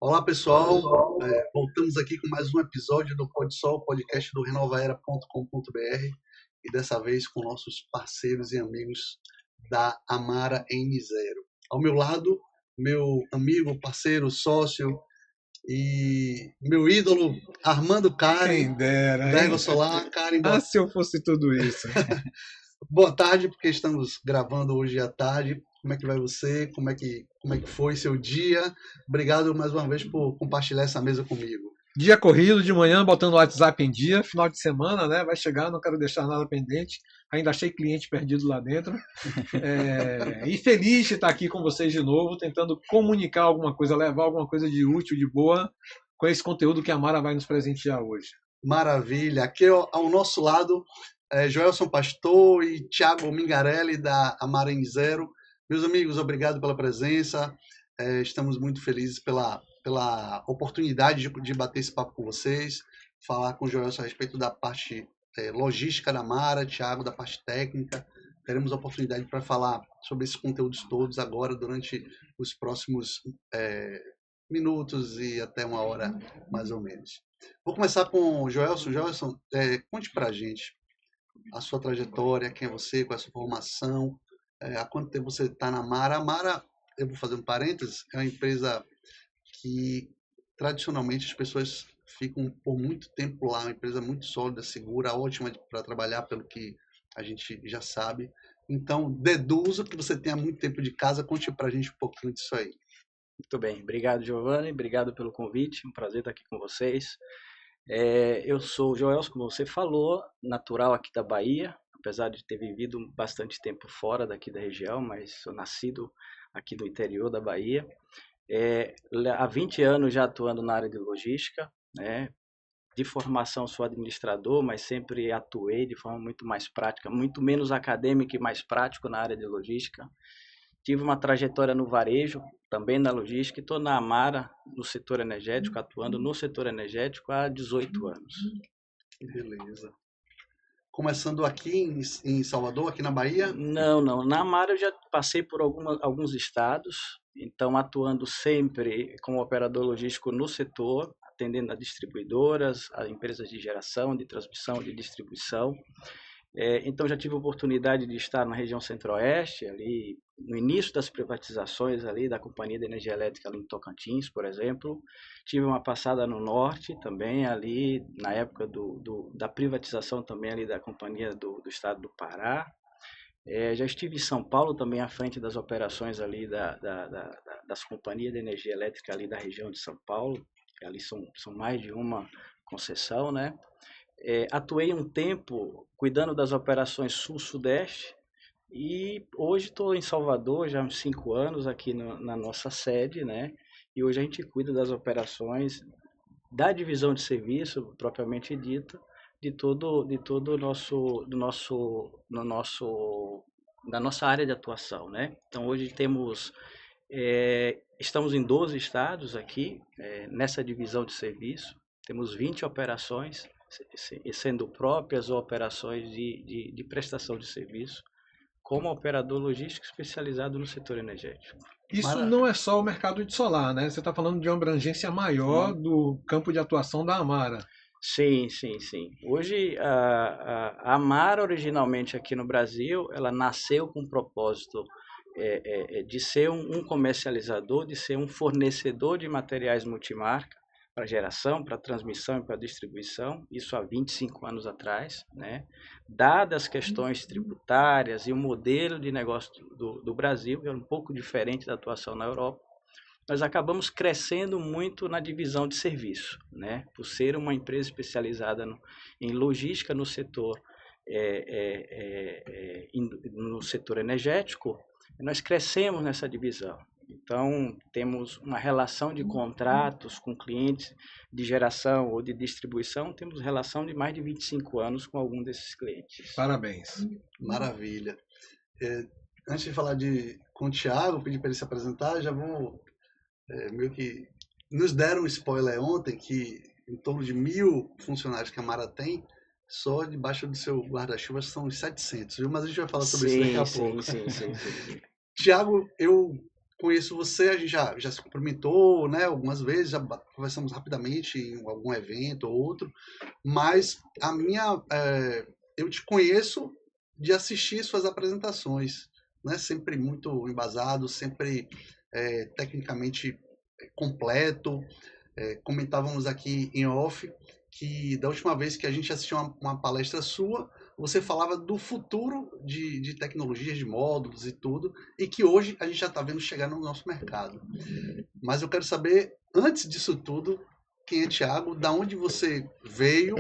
Olá, pessoal. Voltamos aqui com mais um episódio do PodSol, podcast do renovaera.com.br e dessa vez com nossos parceiros e amigos da Amara N0. Ao meu lado, meu amigo, parceiro, sócio e meu ídolo, Armando Karen, Quem dera, da Ego hein? Solar. Karen, Ah, se eu fosse tudo isso. boa tarde, porque estamos gravando hoje à tarde. Como é que vai você? Como é que foi seu dia? Obrigado mais uma vez por compartilhar essa mesa comigo. Dia corrido, de manhã, botando o WhatsApp em dia, final de semana, né? Vai chegar, não quero deixar nada pendente. Ainda achei cliente perdido lá dentro. E feliz de estar aqui com vocês de novo, tentando comunicar alguma coisa, levar alguma coisa de útil, de boa, com esse conteúdo que a Mara vai nos presentear hoje. Maravilha. Aqui ao nosso lado, Joelson Pastor e Thiago Mingarelli, da Amara N0. Meus amigos, obrigado pela presença. Estamos muito felizes pela oportunidade de bater esse papo com vocês, falar com o Joelson a respeito da parte logística da Amara, Thiago da parte técnica. Teremos a oportunidade para falar sobre esses conteúdos todos agora, durante os próximos minutos e até uma hora, mais ou menos. Vou começar com o Joelson. Joelson, conte para a gente a sua trajetória, quem é você, qual é a sua formação, há quanto tempo você está na Amara. A Amara, eu vou fazer um parênteses, é uma empresa que tradicionalmente as pessoas ficam por muito tempo lá, uma empresa muito sólida, segura, ótima para trabalhar, pelo que a gente já sabe. Então, deduzo que você tenha muito tempo de casa, conte para a gente um pouquinho disso aí. Muito bem, obrigado Giovanni, obrigado pelo convite, um prazer estar aqui com vocês. Eu sou o Joelson, como você falou, natural aqui da Bahia, apesar de ter vivido bastante tempo fora daqui da região, mas sou nascido aqui do interior da Bahia. Há 20 anos já atuando na área de logística, né? De formação sou administrador, mas sempre atuei de forma muito mais prática, muito menos acadêmica e mais prático na área de logística. Tive uma trajetória no varejo, também na logística, e estou na Amara, no setor energético, atuando no setor energético há 18 anos. Beleza. Começando aqui em Salvador, aqui na Bahia? Não. Na Amara eu já passei por alguns estados, então atuando sempre como operador logístico no setor, atendendo a distribuidoras, a empresas de geração, de transmissão, de distribuição. Então já tive a oportunidade de estar na região centro-oeste, ali no início das privatizações ali da Companhia de Energia Elétrica ali em Tocantins, por exemplo. Tive uma passada no norte também, ali na época da privatização também ali da Companhia do Estado do Pará. Já estive em São Paulo também à frente das operações ali das companhias de energia elétrica ali da região de São Paulo. Ali são mais de uma concessão, né? Atuei um tempo cuidando das operações Sul-Sudeste e hoje estou em Salvador já há uns 5 anos aqui na nossa sede, né? E hoje a gente cuida das operações da divisão de serviço propriamente dita, de todo o da nossa área de atuação, né? Então hoje estamos em 12 estados aqui nessa divisão de serviço, temos 20 operações, sendo próprias ou operações de prestação de serviço, como operador logístico especializado no setor energético. Isso não é só o mercado de solar, né? Você está falando de uma abrangência maior do campo de atuação da Amara. Sim. Hoje, a Amara, originalmente aqui no Brasil, ela nasceu com o propósito de ser um comercializador, de ser um fornecedor de materiais multimarca, para geração, para transmissão e para distribuição, isso há 25 anos atrás, né? Dadas as questões tributárias e o modelo de negócio do Brasil, que é um pouco diferente da atuação na Europa, nós acabamos crescendo muito na divisão de serviço, né? Por ser uma empresa especializada em logística no setor, no setor energético, nós crescemos nessa divisão. Então, temos uma relação de contratos com clientes de geração ou de distribuição, temos relação de mais de 25 anos com algum desses clientes. Parabéns. Maravilha. Antes de falar com o Thiago, pedir para ele se apresentar, já vou meio que... Nos deram um spoiler ontem que em torno de 1.000 funcionários que a Mara tem, só debaixo do seu guarda-chuva são uns 700, viu? Mas a gente vai falar sobre isso daqui a pouco. Sim. Thiago, eu conheço você, a gente já se cumprimentou, né, algumas vezes, já conversamos rapidamente em algum evento ou outro, mas eu te conheço de assistir suas apresentações, né, sempre muito embasado, sempre tecnicamente completo. Comentávamos aqui em off que da última vez que a gente assistiu uma palestra sua, você falava do futuro de tecnologias, de módulos e tudo, e que hoje a gente já está vendo chegar no nosso mercado. Mas eu quero saber, antes disso tudo, quem é Thiago, da onde você veio,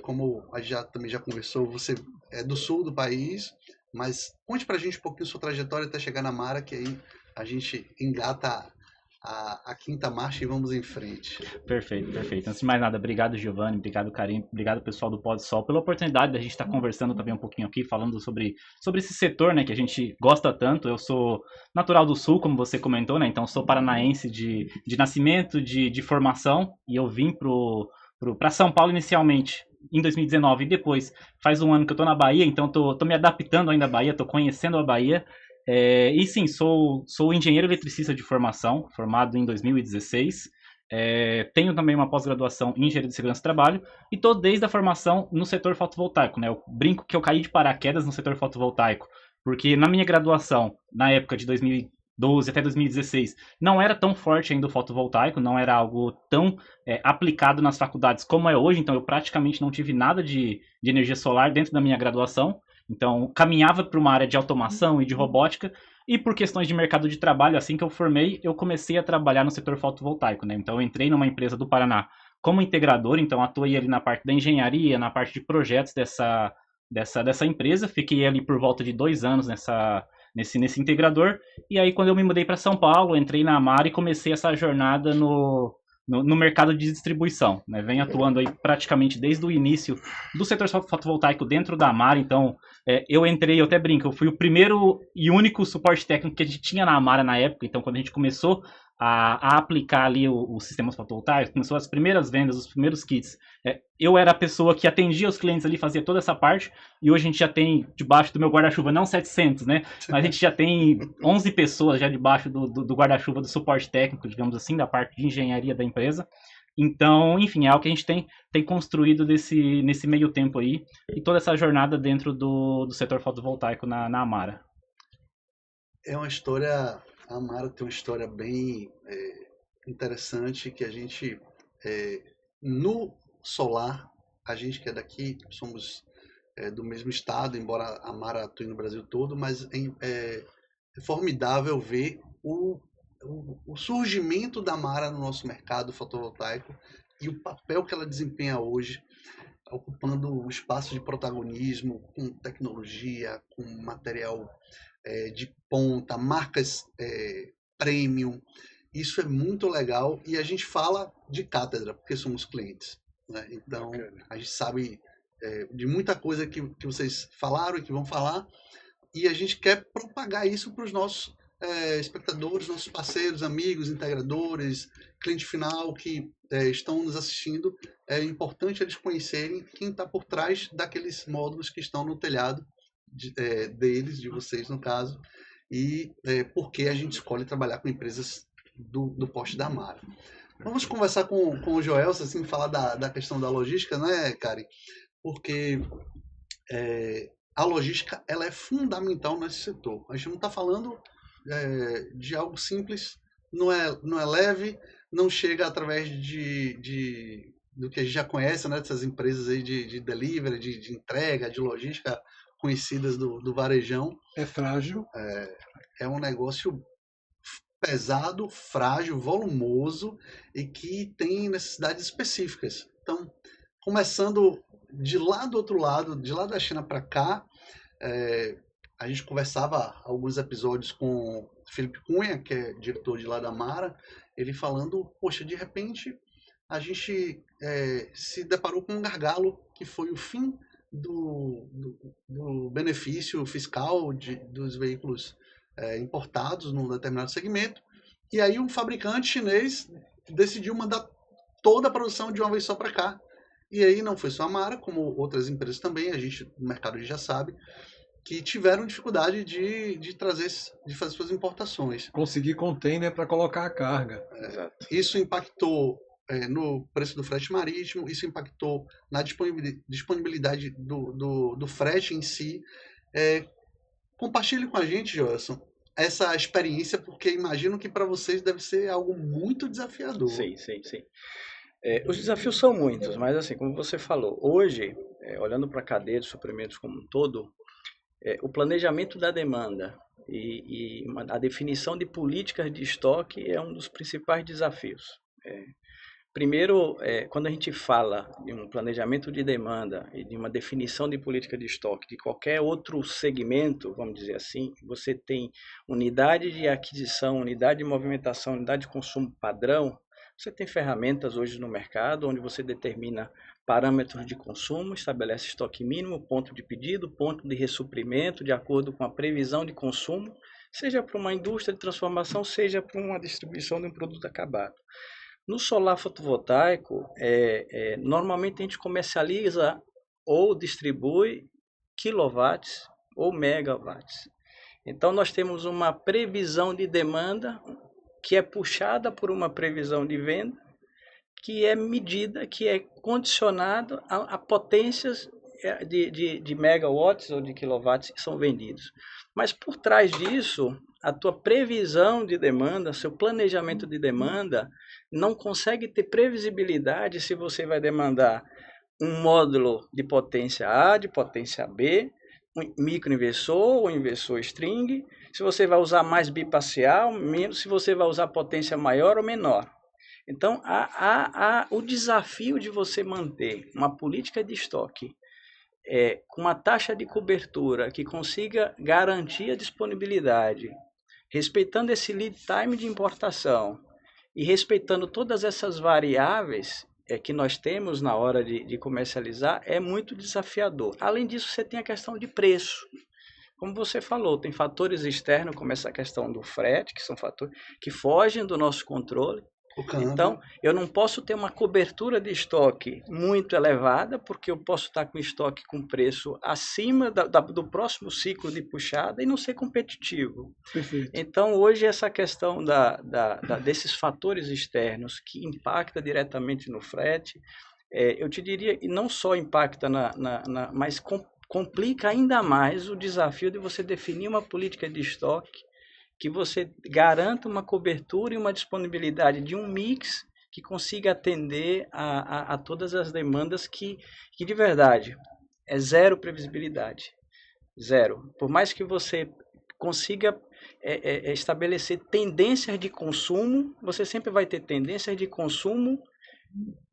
como a gente também já conversou, você é do sul do país, mas conte pra gente um pouquinho sua trajetória até chegar na Mara, que aí a gente engata a quinta marcha e vamos em frente. Perfeito, perfeito. Antes de mais nada, obrigado, Giovanni, obrigado, Karim, obrigado, pessoal do Pod Sol, pela oportunidade da gente estar conversando também um pouquinho aqui, falando sobre esse setor, né, que a gente gosta tanto. Eu sou natural do Sul, como você comentou, né, então sou paranaense de nascimento, de formação, e eu vim para São Paulo inicialmente em 2019 e depois faz um ano que eu tô na Bahia, então tô me adaptando ainda à Bahia, tô conhecendo a Bahia. E sim, sou engenheiro eletricista de formação, formado em 2016. Tenho também uma pós-graduação em engenharia de segurança do trabalho e estou desde a formação no setor fotovoltaico, né? Eu brinco que eu caí de paraquedas no setor fotovoltaico, porque na minha graduação, na época de 2012 até 2016, não era tão forte ainda o fotovoltaico, não era algo tão aplicado nas faculdades como é hoje, então eu praticamente não tive nada de energia solar dentro da minha graduação. Então, caminhava para uma área de automação e de robótica, e por questões de mercado de trabalho, assim que eu formei, eu comecei a trabalhar no setor fotovoltaico, né? Então, eu entrei numa empresa do Paraná como integrador, então atuei ali na parte da engenharia, na parte de projetos dessa empresa, fiquei ali por volta de 2 anos nesse integrador, e aí quando eu me mudei para São Paulo, entrei na Amara e comecei essa jornada no mercado de distribuição, né? Venho atuando aí praticamente desde o início do setor fotovoltaico dentro da Amara, então eu entrei, eu até brinco, eu fui o primeiro e único suporte técnico que a gente tinha na Amara na época, então quando a gente começou a aplicar ali os sistemas fotovoltaicos, começou as primeiras vendas, os primeiros kits, eu era a pessoa que atendia os clientes ali, fazia toda essa parte, e hoje a gente já tem debaixo do meu guarda-chuva, não 700, né, mas a gente já tem 11 pessoas já debaixo do guarda-chuva do suporte técnico, digamos assim, da parte de engenharia da empresa. Então, enfim, é algo que a gente tem construído nesse meio tempo aí, e toda essa jornada dentro do setor fotovoltaico na Amara. É uma história, a Amara tem uma história bem interessante, que a gente, no solar, a gente que é daqui, somos do mesmo estado, embora a Amara atue no Brasil todo, mas é formidável ver o surgimento da Amara no nosso mercado fotovoltaico e o papel que ela desempenha hoje, ocupando um espaço de protagonismo com tecnologia, com material de ponta, marcas premium. Isso é muito legal e a gente fala de cátedra, porque somos clientes, né? Então, a gente sabe de muita coisa que vocês falaram e que vão falar, e a gente quer propagar isso para os nossos espectadores, nossos parceiros, amigos, integradores, cliente final que estão nos assistindo. É importante eles conhecerem quem está por trás daqueles módulos que estão no telhado deles, de vocês no caso, e por que a gente escolhe trabalhar com empresas do porte da Amara. Vamos conversar com o Joel, assim, falar da questão da logística, né, Karen? Porque a logística ela é fundamental nesse setor. A gente não está falando de algo simples, não é leve, não chega através do que a gente já conhece, né, dessas empresas aí de delivery, de entrega, de logística conhecidas do varejão. É frágil. É um negócio pesado, frágil, volumoso e que tem necessidades específicas. Então, começando de lá do outro lado, de lá da China para cá, a gente conversava alguns episódios com o Felipe Cunha, que é diretor de lá da Amara, ele falando, poxa, de repente a gente se deparou com um gargalo que foi o fim do benefício fiscal dos veículos importados num determinado segmento, e aí um fabricante chinês decidiu mandar toda a produção de uma vez só para cá. E aí não foi só a Amara, como outras empresas também, no mercado a gente já sabe, que tiveram dificuldade de fazer suas importações. Conseguir container para colocar a carga. Exato. Isso impactou no preço do frete marítimo, isso impactou na disponibilidade do frete em si. Compartilhe com a gente, Joelson, essa experiência, porque imagino que para vocês deve ser algo muito desafiador. Sim. Os desafios são muitos, mas assim, como você falou, hoje, olhando para a cadeia de suprimentos como um todo, o planejamento da demanda e a definição de políticas de estoque é um dos principais desafios. Primeiro, quando a gente fala de um planejamento de demanda e de uma definição de política de estoque de qualquer outro segmento, vamos dizer assim, você tem unidade de aquisição, unidade de movimentação, unidade de consumo padrão. Você tem ferramentas hoje no mercado onde você determina parâmetros de consumo, estabelece estoque mínimo, ponto de pedido, ponto de ressuprimento, de acordo com a previsão de consumo, seja para uma indústria de transformação, seja para uma distribuição de um produto acabado. No solar fotovoltaico, normalmente a gente comercializa ou distribui quilowatts ou megawatts. Então nós temos uma previsão de demanda que é puxada por uma previsão de venda, que é medida, que é condicionado a potências de megawatts ou de quilowatts que são vendidos. Mas por trás disso, a tua previsão de demanda, seu planejamento de demanda, não consegue ter previsibilidade se você vai demandar um módulo de potência A, de potência B, um microinversor ou inversor string, se você vai usar mais biparcial, menos, se você vai usar potência maior ou menor. Então, o desafio de você manter uma política de estoque com uma taxa de cobertura que consiga garantir a disponibilidade, respeitando esse lead time de importação e respeitando todas essas variáveis que nós temos na hora de comercializar, é muito desafiador. Além disso, você tem a questão de preço. Como você falou, tem fatores externos, como essa questão do frete, que são fatores que fogem do nosso controle. Então, eu não posso ter uma cobertura de estoque muito elevada, porque eu posso estar com estoque com preço acima do próximo ciclo de puxada e não ser competitivo. Perfeito. Então, hoje, essa questão desses fatores externos que impacta diretamente no frete, eu te diria, e não só impacta, mas complica ainda mais o desafio de você definir uma política de estoque que você garanta uma cobertura e uma disponibilidade de um mix que consiga atender a todas as demandas que de verdade é zero previsibilidade. Zero. Por mais que você consiga estabelecer tendências de consumo, você sempre vai ter tendências de consumo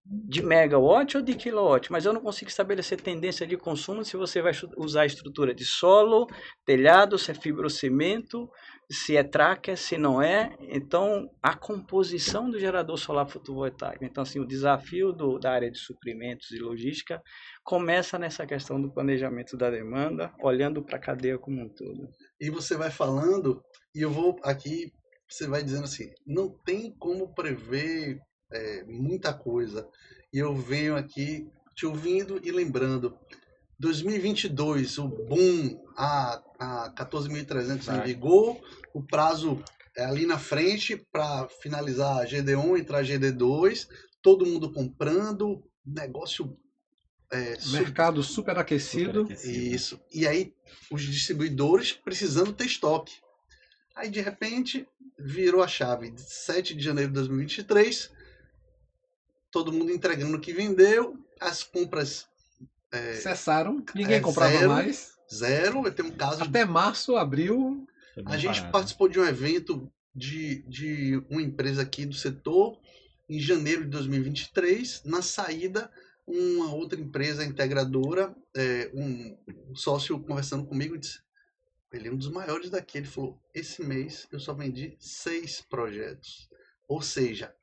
de megawatt ou de kilowatt, mas eu não consigo estabelecer tendência de consumo se você vai usar a estrutura de solo, telhado, se é fibrocimento, se é tracker, se não é. Então, a composição do gerador solar fotovoltaico. Então, assim, o desafio da área de suprimentos e logística começa nessa questão do planejamento da demanda, olhando para a cadeia como um todo. E você vai falando, e eu vou aqui, você vai dizendo assim, não tem como prever muita coisa. E eu venho aqui te ouvindo e lembrando, 2022, o boom, a 14.300 em vigor, o prazo ali na frente para finalizar a GD1, entrar a GD2, todo mundo comprando, negócio... mercado super aquecido. Isso. E aí, os distribuidores precisando ter estoque. Aí, de repente, virou a chave. 7 de janeiro de 2023, todo mundo entregando o que vendeu, as compras cessaram, ninguém comprava zero, mais. Zero, eu tenho um caso... Até março, abril... A gente participou de um evento de uma empresa aqui do setor, em janeiro de 2023, na saída, uma outra empresa integradora, um sócio conversando comigo, disse, ele é um dos maiores daqui, ele falou, esse mês eu só vendi 6 projetos. Ou seja,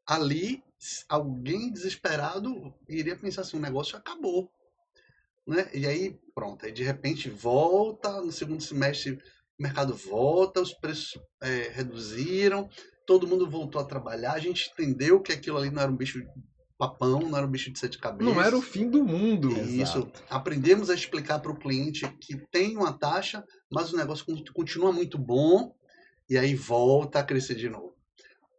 ali, alguém desesperado iria pensar assim, o negócio acabou. Né? E aí, pronto, aí de repente volta, no segundo semestre o mercado volta, os preços reduziram, todo mundo voltou a trabalhar, a gente entendeu que aquilo ali não era um bicho papão, não era um bicho de 7 cabeças. Não era o fim do mundo. Isso. Exato. Aprendemos a explicar para o cliente que tem uma taxa, mas o negócio continua muito bom e aí volta a crescer de novo.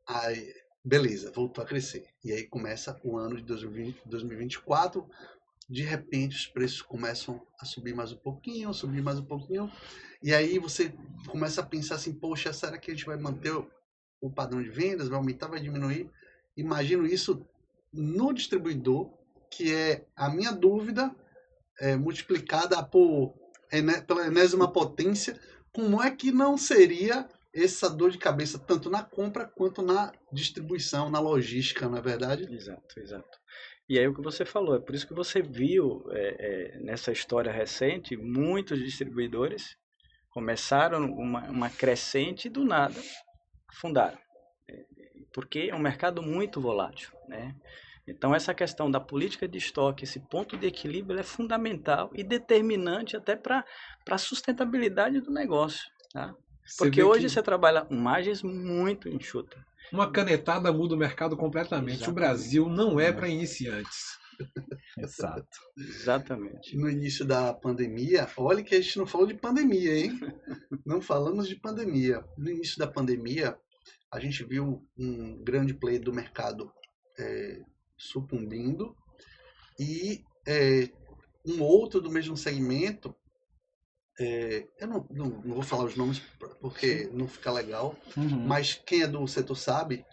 Aí, beleza, voltou a crescer. E aí começa o ano de 2024. De repente os preços começam a subir mais um pouquinho, e aí você começa a pensar assim, poxa, será que a gente vai manter o padrão de vendas, vai aumentar, vai diminuir? Imagino isso no distribuidor, que é a minha dúvida, multiplicada pela enésima potência, como é que não seria essa dor de cabeça tanto na compra quanto na distribuição, na logística, não é verdade? Exato. E aí o que você falou, é por isso que você viu nessa história recente, muitos distribuidores começaram uma crescente e do nada afundaram. Porque é um mercado muito volátil, né? Então essa questão da política de estoque, esse ponto de equilíbrio é fundamental e determinante até para a sustentabilidade do negócio, tá? Porque hoje você trabalha com margens muito enxutas. Uma canetada muda o mercado completamente. Exatamente. O Brasil não é para iniciantes. Exato. Exatamente. No início da pandemia, olha que a gente não falou de pandemia, hein? Não falamos de pandemia. No início da pandemia, a gente viu um grande player do mercado sucumbindo e um outro do mesmo segmento, eu não vou falar os nomes porque não fica legal, mas quem é do setor sabe.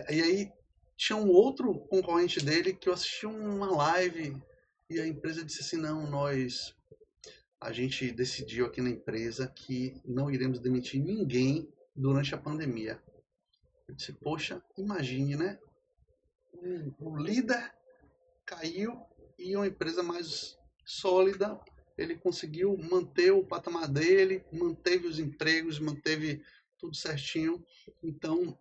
E aí tinha um outro concorrente dele que eu assisti uma live e a empresa disse assim, não, a gente decidiu aqui na empresa que não iremos demitir ninguém durante a pandemia. Eu disse, poxa, imagine, né? O líder caiu e uma empresa mais sólida, ele conseguiu manter o patamar dele, manteve os empregos, manteve tudo certinho. Então,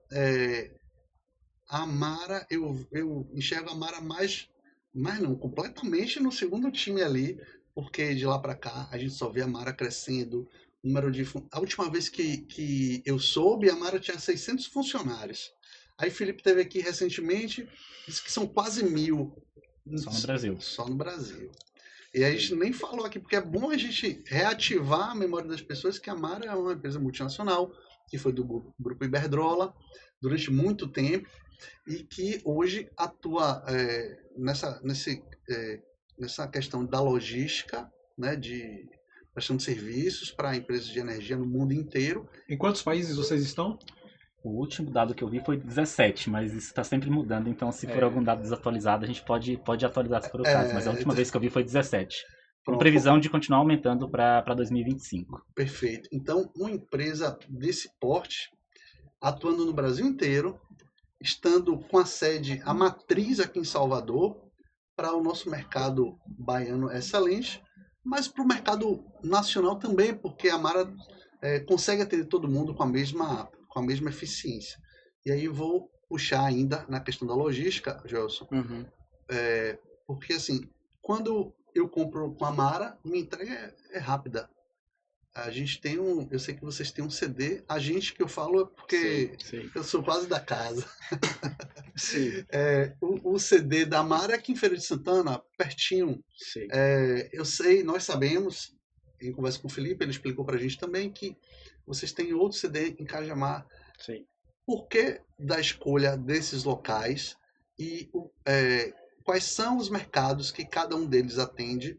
a Mara, eu enxergo a Mara mais não, completamente no segundo time ali, porque de lá para cá a gente só vê a Mara crescendo. A última vez que eu soube, a Mara tinha 600 funcionários. Aí Felipe teve aqui recentemente, disse que são quase 1000. Só no Brasil. Só no Brasil. E a gente nem falou aqui, porque é bom a gente reativar a memória das pessoas que a Mara é uma empresa multinacional, que foi do Grupo Iberdrola durante muito tempo, e que hoje atua nessa questão da logística, né, de prestação de serviços para empresas de energia no mundo inteiro. Em quantos países vocês estão? O último dado que eu vi foi 17, mas isso está sempre mudando, então se for algum dado desatualizado, a gente pode atualizar se for o caso, mas a última vez que eu vi foi 17. Com previsão de continuar aumentando para 2025. Perfeito. Então, uma empresa desse porte, atuando no Brasil inteiro, estando com a sede, a matriz aqui em Salvador, para o nosso mercado baiano é excelente, mas para o mercado nacional também, porque a Mara consegue atender todo mundo com a mesma eficiência. E aí vou puxar ainda na questão da logística, Gelson, porque assim, quando eu compro com a Mara, minha entrega é rápida. A gente tem eu sei que vocês têm um CD, a gente que eu falo é porque sim. Eu sou quase da casa. Sim. O CD da Mara é aqui em Feira de Santana, pertinho. Sim. Eu sei, nós sabemos, em conversa com o Felipe, ele explicou pra gente também que vocês têm outro CD em Cajamar. Sim. Por que da escolha desses locais e quais são os mercados que cada um deles atende?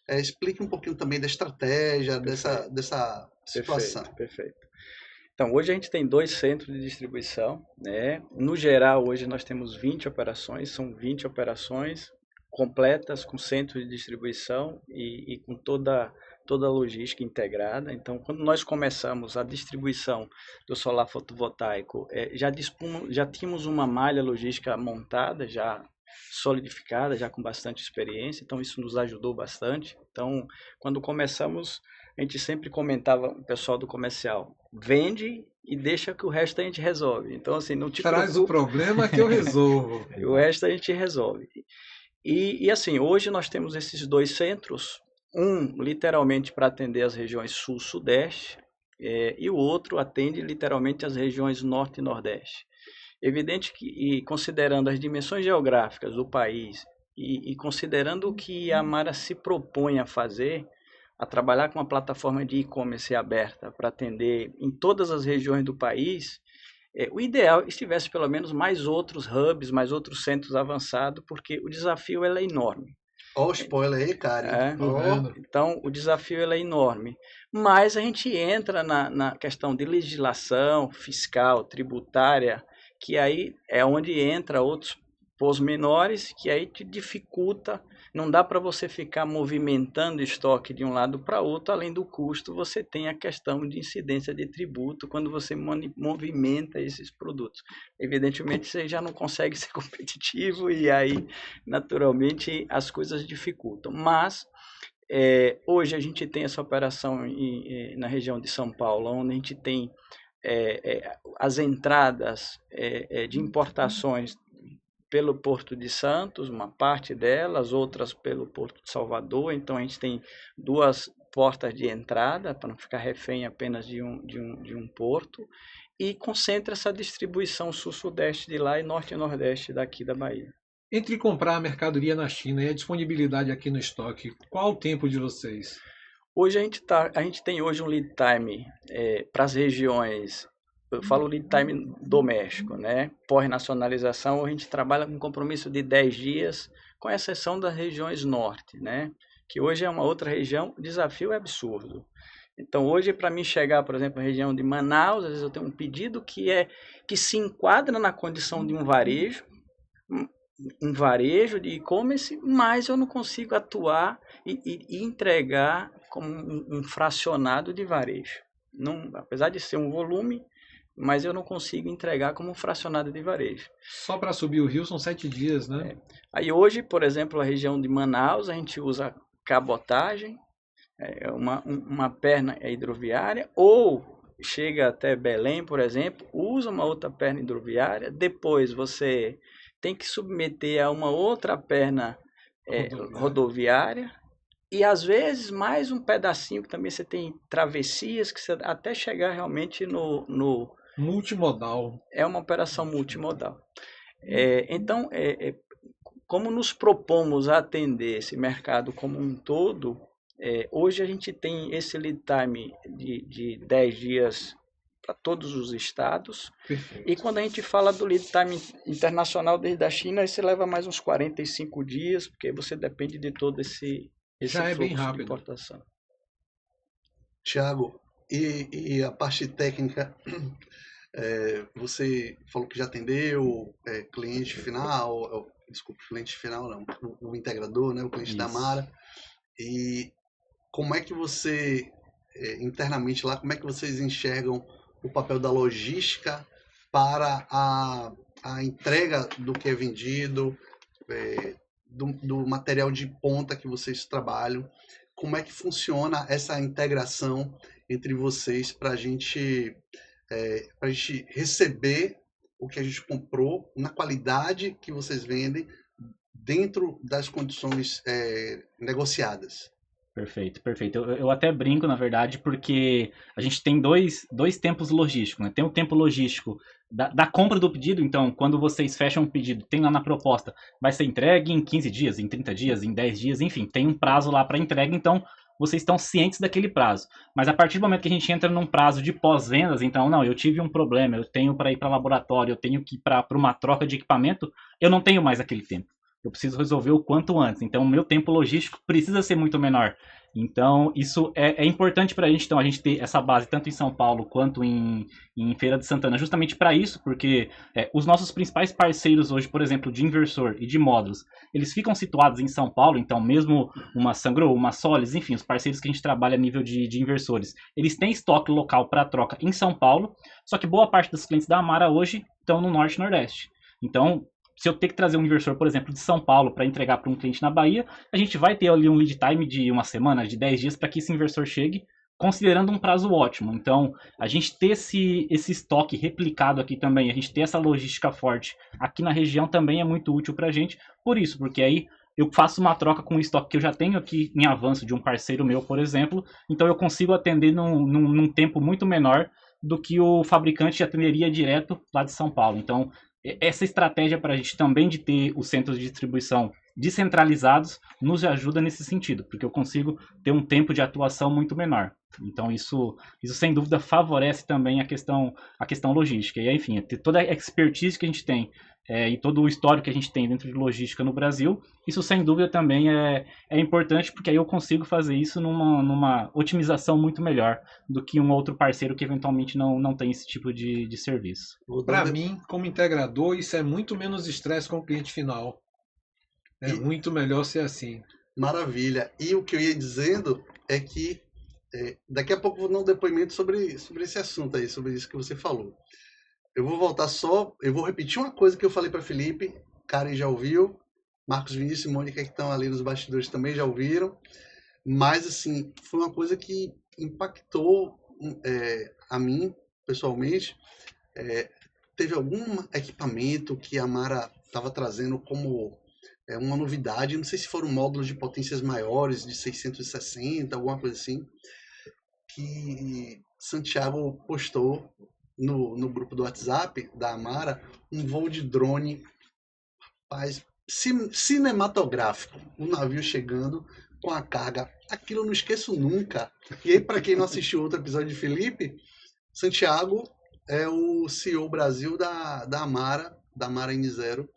Explique um pouquinho também da estratégia, dessa situação. Perfeito. Então, hoje a gente tem 2 centros de distribuição, né? No geral, hoje nós temos 20 operações, são 20 operações completas com centro de distribuição e com toda a logística integrada. Então, quando nós começamos a distribuição do solar fotovoltaico, já tínhamos uma malha logística montada, já solidificada, já com bastante experiência, então isso nos ajudou bastante. Então, quando começamos, a gente sempre comentava, o pessoal do comercial, vende e deixa que o resto a gente resolve. Então, assim, não te traz o problema que eu resolvo. E o resto a gente resolve. E assim, hoje nós temos esses 2 centros, um literalmente para atender as regiões sul-sudeste, e o outro atende literalmente as regiões norte e nordeste. Evidente que, e considerando as dimensões geográficas do país e considerando o que a Amara se propõe a fazer, a trabalhar com uma plataforma de e-commerce aberta para atender em todas as regiões do país, o ideal é que tivesse pelo menos mais outros hubs, mais outros centros avançados, porque o desafio é enorme. Ó, o spoiler aí, cara. Então, o desafio é enorme. Mas a gente entra na questão de legislação fiscal, tributária, que aí é onde entra outros menores, que aí te dificulta. Não dá para você ficar movimentando estoque de um lado para outro, além do custo, você tem a questão de incidência de tributo quando você movimenta esses produtos. Evidentemente, você já não consegue ser competitivo e aí, naturalmente, as coisas dificultam. Mas, hoje a gente tem essa operação na região de São Paulo, onde a gente tem as entradas de importações pelo Porto de Santos, uma parte delas, outras pelo Porto de Salvador. Então a gente tem 2 portas de entrada para não ficar refém apenas de um porto, e concentra essa distribuição sul-sudeste de lá e norte e nordeste daqui da Bahia. Entre comprar a mercadoria na China e a disponibilidade aqui no estoque, qual o tempo de vocês? Hoje a gente tem hoje um lead time para as regiões. Eu falo lead time doméstico, né? Pós-nacionalização, a gente trabalha com um compromisso de 10 dias, com exceção das regiões norte, né? Que hoje é uma outra região, o desafio é absurdo. Então, hoje, para mim chegar, por exemplo, na região de Manaus, às vezes eu tenho um pedido que se enquadra na condição de um varejo de e-commerce, mas eu não consigo atuar e entregar como um fracionado de varejo. Não, apesar de ser um volume, mas eu não consigo entregar como um fracionado de varejo. Só para subir o rio são 7 dias, né? Aí hoje, por exemplo, a região de Manaus, a gente usa cabotagem, uma perna hidroviária, ou chega até Belém, por exemplo, usa uma outra perna hidroviária, depois você tem que submeter a uma outra perna rodoviária, e às vezes mais um pedacinho que também você tem travessias, que você, até chegar realmente no multimodal. É uma operação multimodal. Então, como nos propomos a atender esse mercado como um todo, hoje a gente tem esse lead time de 10 dias para todos os estados. Perfeito. E quando a gente fala do lead time internacional desde a China, aí você leva mais uns 45 dias, porque você depende de todo esse já é bem rápido. De importação. Tiago, e a parte técnica, você falou que já atendeu cliente final, cliente final não, o integrador, né, o cliente da Amara, e como é que você, internamente lá, como é que vocês enxergam o papel da logística para a entrega do que é vendido, do material de ponta que vocês trabalham? Como é que funciona essa integração entre vocês para a gente receber o que a gente comprou na qualidade que vocês vendem dentro das condições negociadas? Perfeito, perfeito. Eu até brinco, na verdade, porque a gente tem dois tempos logísticos, né? Tem o tempo logístico da compra do pedido, então, quando vocês fecham um pedido, tem lá na proposta, vai ser entregue em 15 dias, em 30 dias, em 10 dias, enfim, tem um prazo lá para entrega, então vocês estão cientes daquele prazo. Mas a partir do momento que a gente entra num prazo de pós-vendas, então, não, eu tive um problema, eu tenho para ir para laboratório, eu tenho que ir para uma troca de equipamento, eu não tenho mais aquele tempo. Eu preciso resolver o quanto antes. Então, o meu tempo logístico precisa ser muito menor. Então, isso é importante para a gente. Então, a gente ter essa base tanto em São Paulo quanto em Feira de Santana, justamente para isso, porque os nossos principais parceiros hoje, por exemplo, de inversor e de módulos, eles ficam situados em São Paulo. Então, mesmo uma Sangro, uma Solis, enfim, os parceiros que a gente trabalha a nível de inversores, eles têm estoque local para troca em São Paulo, só que boa parte dos clientes da Amara hoje estão no Norte e Nordeste. Então, se eu ter que trazer um inversor, por exemplo, de São Paulo para entregar para um cliente na Bahia, a gente vai ter ali um lead time de uma semana, de 10 dias para que esse inversor chegue, considerando um prazo ótimo. Então, a gente ter esse estoque replicado aqui também, a gente ter essa logística forte aqui na região também é muito útil para a gente, por isso, porque aí eu faço uma troca com o estoque que eu já tenho aqui em avanço de um parceiro meu, por exemplo, então eu consigo atender num tempo muito menor do que o fabricante atenderia direto lá de São Paulo. Então, essa estratégia para a gente também de ter os centros de distribuição descentralizados nos ajuda nesse sentido, porque eu consigo ter um tempo de atuação muito menor. Então isso sem dúvida favorece também a questão logística. E enfim, toda a expertise que a gente tem e todo o histórico que a gente tem dentro de logística no Brasil, isso sem dúvida também é importante, porque aí eu consigo fazer isso numa otimização muito melhor do que um outro parceiro que eventualmente não tem esse tipo de serviço. Para mim, como integrador, isso é muito menos estresse com o cliente final. É muito melhor ser assim. Maravilha. E o que eu ia dizendo é que daqui a pouco eu vou dar um depoimento sobre esse assunto aí, sobre isso que você falou. Eu vou voltar eu vou repetir uma coisa que eu falei para Felipe, Karen já ouviu, Marcos Vinícius e Mônica que estão ali nos bastidores também já ouviram, mas assim, foi uma coisa que impactou a mim, pessoalmente. Teve algum equipamento que a Mara estava trazendo como uma novidade, não sei se foram módulos de potências maiores, de 660, alguma coisa assim, que Santiago postou no grupo do WhatsApp da Amara, um voo de drone cinematográfico, um navio chegando com a carga. Aquilo eu não esqueço nunca. E aí, para quem não assistiu outro episódio de Felipe, Santiago é o CEO Brasil da Amara, da Amara N0,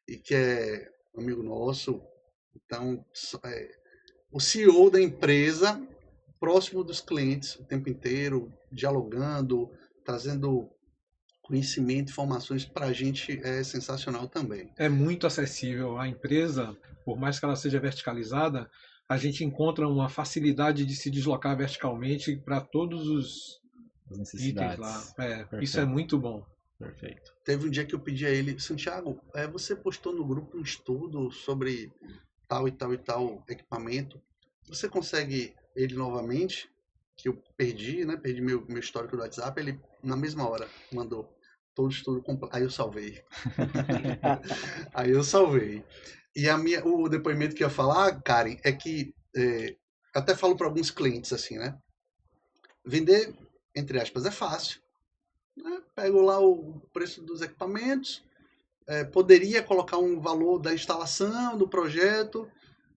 e que é amigo nosso. Então, o CEO da empresa, próximo dos clientes o tempo inteiro, dialogando, trazendo conhecimento, informações para a gente é sensacional também. É muito acessível. A empresa, por mais que ela seja verticalizada, a gente encontra uma facilidade de se deslocar verticalmente para todos os itens lá. Isso é muito bom. Perfeito. Teve um dia que eu pedi a ele, Santiago, você postou no grupo um estudo sobre tal e tal e tal equipamento. Você consegue ele novamente? Que eu perdi, né? Perdi meu histórico do WhatsApp. Ele, na mesma hora, mandou todo o estudo completo. Aí eu salvei. E o depoimento que eu ia falar, Karen, é que até falo para alguns clientes assim, né? Vender, entre aspas, é fácil. Né? Pego lá o preço dos equipamentos, poderia colocar um valor da instalação, do projeto,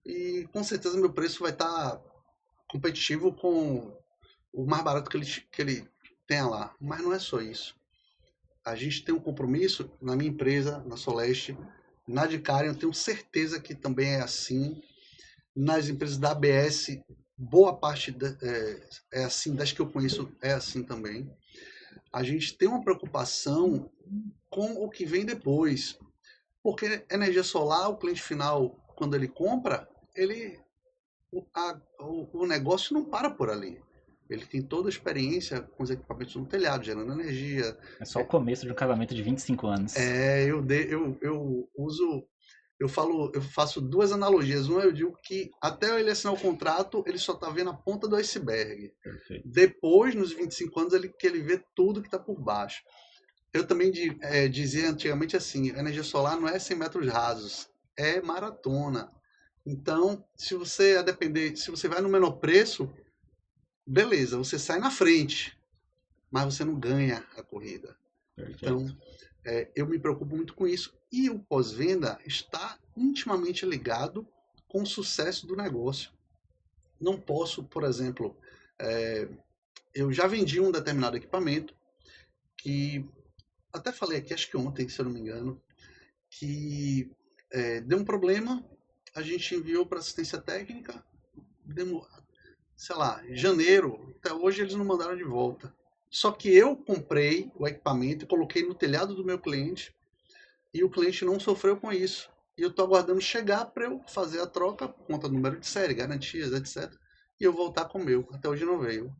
e com certeza meu preço vai estar competitivo com o mais barato que ele tenha lá. Mas não é só isso. A gente tem um compromisso na minha empresa, na Soleste, na de Karen, eu tenho certeza que também é assim. Nas empresas da ABS, boa parte é assim, das que eu conheço é assim também. A gente tem uma preocupação com o que vem depois. Porque energia solar, o cliente final, quando ele compra, o negócio não para por ali. Ele tem toda a experiência com os equipamentos no telhado, gerando energia. É só o começo de um casamento de 25 anos. Eu faço duas analogias. Uma, eu digo que até ele assinar o contrato, ele só está vendo a ponta do iceberg. Perfeito. Depois, nos 25 anos, ele vê tudo que está por baixo. Eu também dizia antigamente assim, a energia solar não é 100 metros rasos, é maratona. Então, se você vai no menor preço, beleza, você sai na frente, mas você não ganha a corrida. Perfeito. Então, eu me preocupo muito com isso. E o pós-venda está intimamente ligado com o sucesso do negócio. Não posso, por exemplo, eu já vendi um determinado equipamento que, até falei aqui, acho que ontem, se eu não me engano, que deu um problema, a gente enviou para assistência técnica, sei lá, em janeiro, até hoje eles não mandaram de volta. Só que eu comprei o equipamento e coloquei no telhado do meu cliente e o cliente não sofreu com isso. E eu estou aguardando chegar para eu fazer a troca, conta número de série, garantias, etc. E eu voltar com o meu. Até hoje não veio.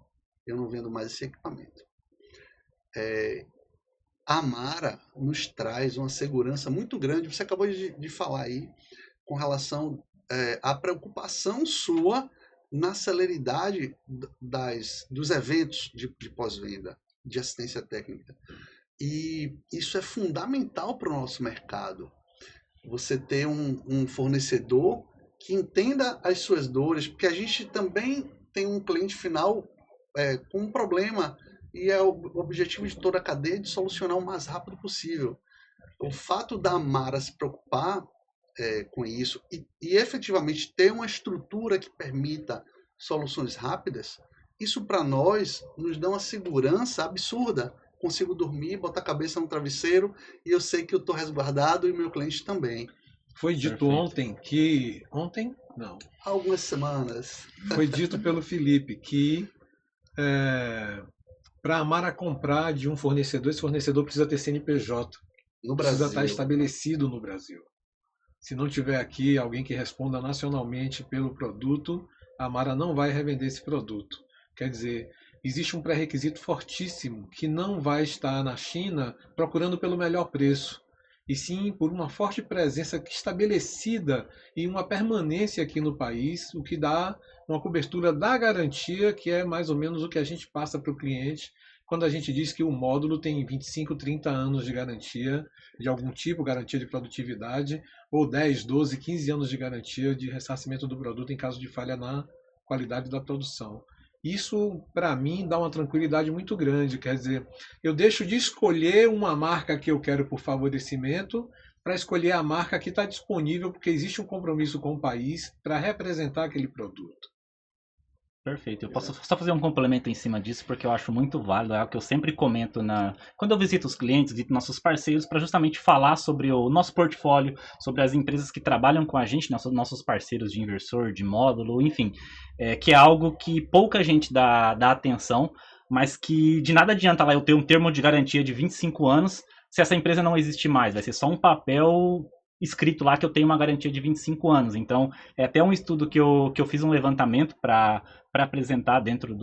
Eu não vendo mais esse equipamento. A Amara nos traz uma segurança muito grande. Você acabou de falar aí com relação à preocupação sua na celeridade dos eventos de pós-venda, de assistência técnica. E isso é fundamental para o nosso mercado. Você ter um fornecedor que entenda as suas dores, porque a gente também tem um cliente final com um problema e é o objetivo de toda a cadeia de solucionar o mais rápido possível. O fato da Amara se preocupar com isso e efetivamente ter uma estrutura que permita soluções rápidas, isso para nós nos dá uma segurança absurda. Consigo dormir, botar a cabeça no travesseiro e eu sei que eu estou resguardado e meu cliente também. Foi dito Perfeito. ontem que... Ontem? Não. Há algumas semanas. Foi dito pelo Felipe que para a Amara comprar de um fornecedor, esse fornecedor precisa ter CNPJ. No Precisa Brasil. estar estabelecido no Brasil. Se não tiver aqui alguém que responda nacionalmente pelo produto, a Amara não vai revender esse produto. Quer dizer, existe um pré-requisito fortíssimo que não vai estar na China procurando pelo melhor preço, e sim por uma forte presença estabelecida e uma permanência aqui no país, o que dá uma cobertura da garantia, que é mais ou menos o que a gente passa para o cliente quando a gente diz que o módulo tem 25, 30 anos de garantia de algum tipo, garantia de produtividade, ou 10, 12, 15 anos de garantia de ressarcimento do produto em caso de falha na qualidade da produção. Isso, para mim, dá uma tranquilidade muito grande. Quer dizer, eu deixo de escolher uma marca que eu quero por favorecimento para escolher a marca que está disponível, porque existe um compromisso com o país para representar aquele produto. Perfeito. Eu posso só fazer um complemento em cima disso, porque eu acho muito válido, é algo que eu sempre comento quando eu visito os clientes, visito nossos parceiros, para justamente falar sobre o nosso portfólio, sobre as empresas que trabalham com a gente, nossos parceiros de inversor, de módulo, enfim, que é algo que pouca gente dá atenção, mas que de nada adianta lá eu ter um termo de garantia de 25 anos se essa empresa não existe mais, vai ser só um papel escrito lá que eu tenho uma garantia de 25 anos. Então, é até um estudo que eu fiz um levantamento para apresentar dentro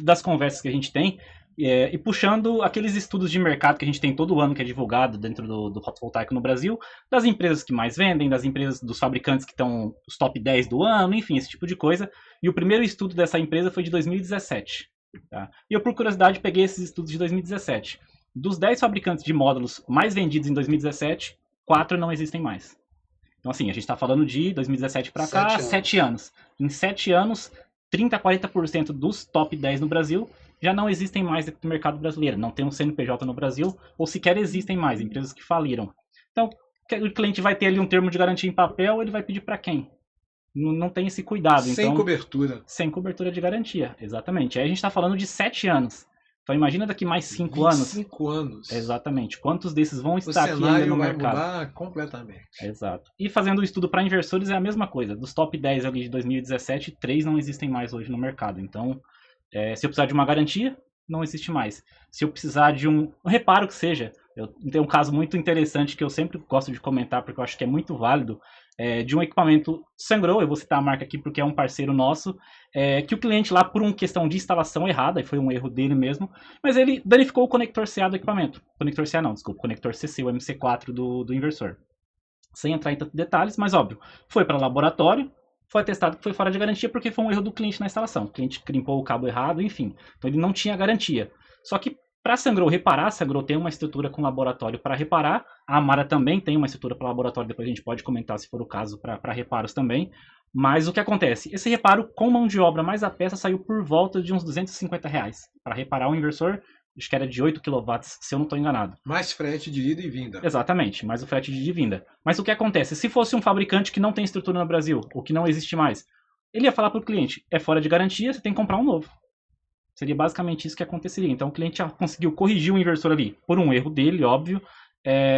das conversas que a gente tem, e puxando aqueles estudos de mercado que a gente tem todo ano, que é divulgado dentro do fotovoltaico no Brasil, das empresas que mais vendem, das empresas, dos fabricantes que estão os top 10 do ano, enfim, esse tipo de coisa. E o primeiro estudo dessa empresa foi de 2017. Tá? E eu, por curiosidade, peguei esses estudos de 2017. Dos 10 fabricantes de módulos mais vendidos em 2017, 4 não existem mais. Então, assim, a gente está falando de 2017 para cá, 7 anos. Em 7 anos, 30% a 40% dos top 10 no Brasil já não existem mais dentro do mercado brasileiro. Não tem um CNPJ no Brasil, ou sequer existem mais, empresas que faliram. Então, o cliente vai ter ali um termo de garantia em papel, ele vai pedir para quem? Não tem esse cuidado. Sem cobertura. Sem cobertura de garantia, exatamente. Aí a gente está falando de 7 anos. Então imagina daqui mais 5 anos. 5 anos. Exatamente. Quantos desses vão estar aqui ainda no mercado? O cenário vai mudar completamente. Exato. E fazendo o estudo para inversores é a mesma coisa. Dos top 10 ali de 2017, 3 não existem mais hoje no mercado. Então, se eu precisar de uma garantia, não existe mais. Se eu precisar de um reparo que seja, eu tenho um caso muito interessante que eu sempre gosto de comentar porque eu acho que é muito válido, de um equipamento sangrou, eu vou citar a marca aqui porque é um parceiro nosso, que o cliente lá, por uma questão de instalação errada, e foi um erro dele mesmo, mas ele danificou o conector CA do equipamento. Conector CA não, desculpa, conector CC, o MC4 do inversor. Sem entrar em tantos detalhes, mas óbvio, foi para o laboratório, foi atestado que foi fora de garantia porque foi um erro do cliente na instalação. O cliente crimpou o cabo errado, enfim. Então ele não tinha garantia. Só que para a Sangrou reparar, a Sangrou tem uma estrutura com laboratório para reparar. A Amara também tem uma estrutura para laboratório, depois a gente pode comentar se for o caso para reparos também. Mas o que acontece? Esse reparo com mão de obra mais a peça saiu por volta de uns R$250 para reparar o inversor. Acho que era de 8 kW, se eu não estou enganado. Mais frete de ida e vinda. Exatamente, mais o frete de ida e vinda. Mas o que acontece? Se fosse um fabricante que não tem estrutura no Brasil, ou que não existe mais, ele ia falar para o cliente, é fora de garantia, você tem que comprar um novo. Seria basicamente isso que aconteceria. Então o cliente já conseguiu corrigir o inversor ali, por um erro dele, óbvio,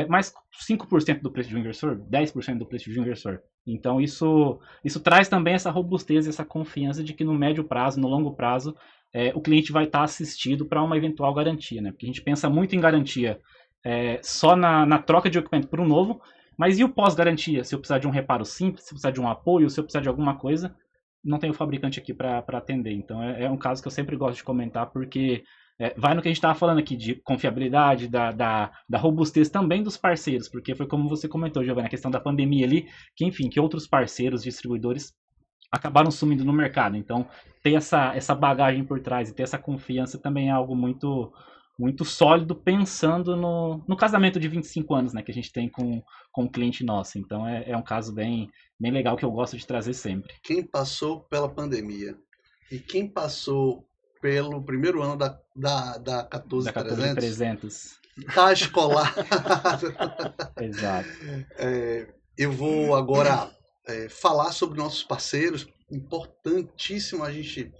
mais 5% do preço de um inversor, 10% do preço de um inversor. Então isso traz também essa robustez, essa confiança de que no médio prazo, no longo prazo, o cliente vai estar assistido para uma eventual garantia, né? Porque a gente pensa muito em garantia só na troca de equipamento por um novo, mas e o pós-garantia? Se eu precisar de um reparo simples, se eu precisar de um apoio, se eu precisar de alguma coisa, não tem o fabricante aqui para atender. Então é um caso que eu sempre gosto de comentar, porque vai no que a gente estava falando aqui, de confiabilidade, da robustez também dos parceiros, porque foi como você comentou, Giovanni, a questão da pandemia ali, que outros parceiros, distribuidores, acabaram sumindo no mercado. Então, ter essa bagagem por trás e ter essa confiança também é algo muito, muito sólido, pensando no casamento de 25 anos, né, que a gente tem com um cliente nosso. Então, é um caso bem legal que eu gosto de trazer sempre. Quem passou pela pandemia e quem passou pelo primeiro ano da 14300, Tá escolar. Exato. Eu vou agora falar sobre nossos parceiros. Importantíssimo a gente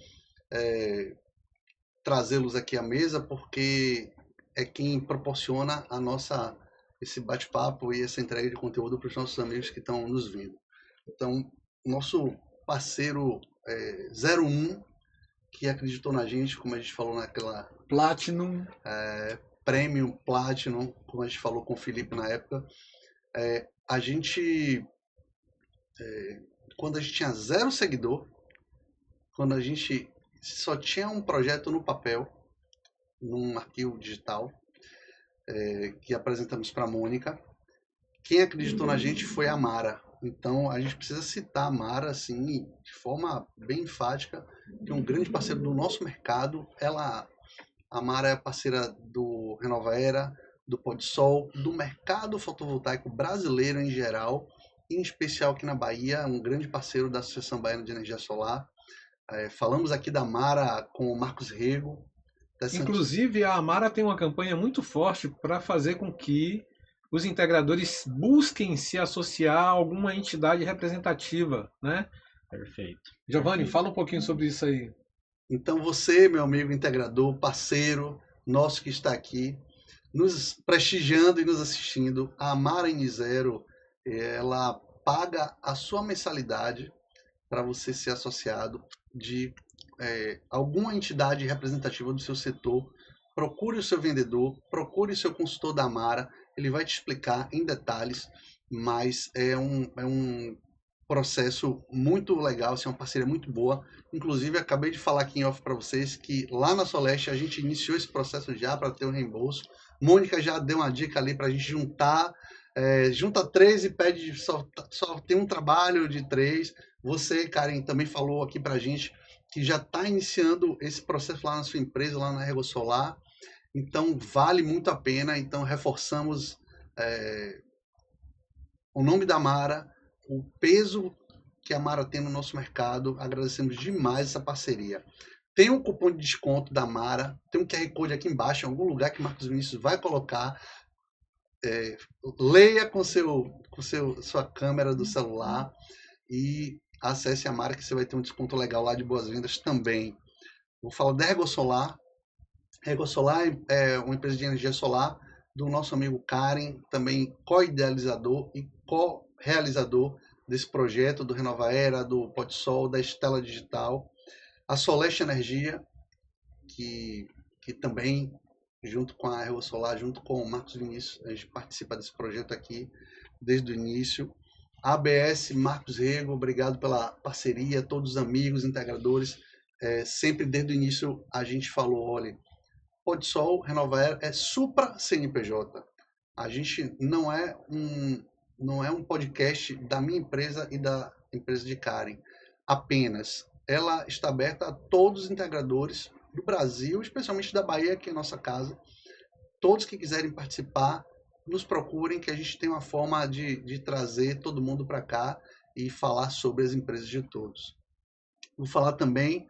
trazê-los aqui à mesa, porque é quem proporciona esse bate-papo e essa entrega de conteúdo para os nossos amigos que estão nos vendo. Então, nosso parceiro 01, que acreditou na gente, como a gente falou naquela Platinum. Premium, Platinum, como a gente falou com o Felipe na época. A gente, quando a gente tinha 0 seguidor, quando a gente só tinha um projeto no papel, num arquivo digital, que apresentamos para a Mônica, quem acreditou na gente foi a Mara. Então, a gente precisa citar a Mara, assim, de forma bem enfática, que é um grande parceiro do nosso mercado. A Mara é parceira do Renovaera, do PodSol, do mercado fotovoltaico brasileiro em geral, em especial aqui na Bahia, um grande parceiro da Associação Baiana de Energia Solar. Falamos aqui da Mara com o Marcos Rego. Inclusive, a Amara tem uma campanha muito forte para fazer com que os integradores busquem se associar a alguma entidade representativa, né? Perfeito. Giovanni, fala um pouquinho sobre isso aí. Então você, meu amigo integrador, parceiro nosso que está aqui, nos prestigiando e nos assistindo, a Amara N0, ela paga a sua mensalidade para você ser associado de alguma entidade representativa do seu setor. Procure o seu vendedor, procure o seu consultor da Amara, ele vai te explicar em detalhes, mas é um processo muito legal, assim, uma parceria muito boa. Inclusive, acabei de falar aqui em off para vocês que lá na Soleste a gente iniciou esse processo já para ter o reembolso. Mônica já deu uma dica ali para a gente juntar, junta 3 e pede, só tem um trabalho de 3. Você, Karen, também falou aqui para a gente que já está iniciando esse processo lá na sua empresa, lá na Rego Solar. Então, vale muito a pena. Então, reforçamos o nome da Mara, o peso que a Mara tem no nosso mercado. Agradecemos demais essa parceria. Tem um cupom de desconto da Mara, tem um QR Code aqui embaixo, em algum lugar que Marcos Vinícius vai colocar. Leia com sua câmera do celular e acesse a Mara, que você vai ter um desconto legal lá de boas-vindas também. Vou falar da Rego Solar. Rego Solar é uma empresa de energia solar do nosso amigo Karen, também co-idealizador e co-realizador desse projeto do Renovaera, do PodSol, da Estela Digital. A Soleste Energia, que também, junto com a Rego Solar, junto com o Marcos Vinícius, a gente participa desse projeto aqui desde o início. A ABS, Marcos Rego, obrigado pela parceria, todos os amigos, integradores. Sempre desde o início a gente falou, olha, PodSol, Renovaera é supra CNPJ. A gente não é um podcast da minha empresa e da empresa de Karen apenas. Ela está aberta a todos os integradores do Brasil, especialmente da Bahia, que é a nossa casa. Todos que quiserem participar, nos procurem, que a gente tem uma forma de trazer todo mundo para cá e falar sobre as empresas de todos. Vou falar também